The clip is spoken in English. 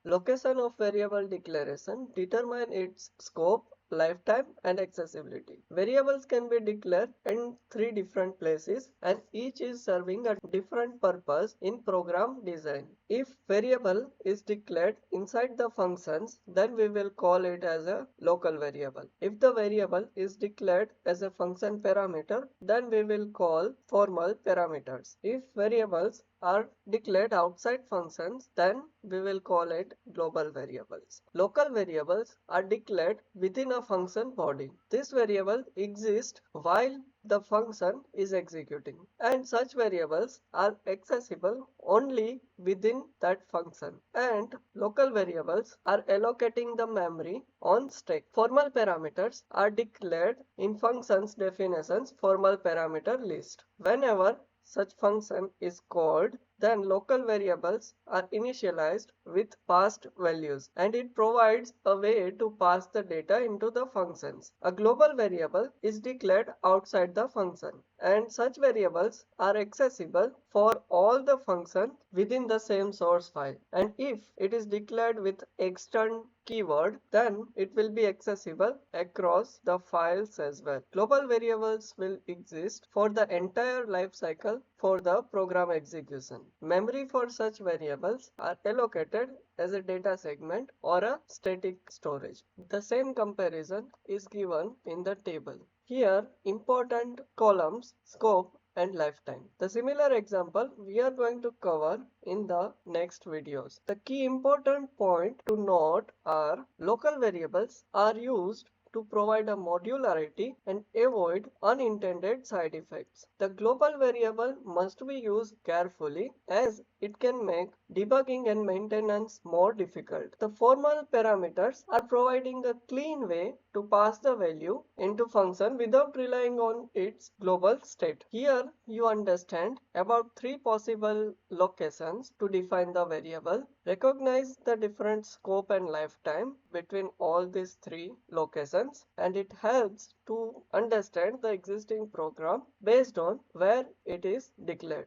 Location of variable declaration determine its scope, lifetime, and accessibility. Variables can be declared in three different places and each is serving a different purpose in program design. If variable is declared inside the functions, then we will call it as a local variable. If the variable is declared as a function parameter, then we will call formal parameters. If variables are declared outside functions, then we will call it global variables. Local variables are declared within a function body. This variable exists while the function is executing, and such variables are accessible only within that function. And local variables are allocating the memory on stack. Formal parameters are declared in functions definitions formal parameter list. Whenever such function is called, then local variables are initialized with passed values and it provides a way to pass the data into the functions. A global variable is declared outside the function and such variables are accessible for all the functions within the same source file, and if it is declared with external keyword, then it will be accessible across the files as well. Global variables will exist for the entire life cycle for the program execution. Memory for such variables are allocated as a data segment or a static storage. The same comparison is given in the table. Here, important columns, scope, and lifetime. The similar example we are going to cover in the next videos. The key important point to note are local variables are used to provide a modularity and avoid unintended side effects. The global variable must be used carefully as it can make debugging and maintenance more difficult. The formal parameters are providing a clean way to pass the value into function without relying on its global state. Here you understand about three possible locations to define the variable. Recognize the different scope and lifetime between all these three locations, and it helps to understand the existing program based on where it is declared.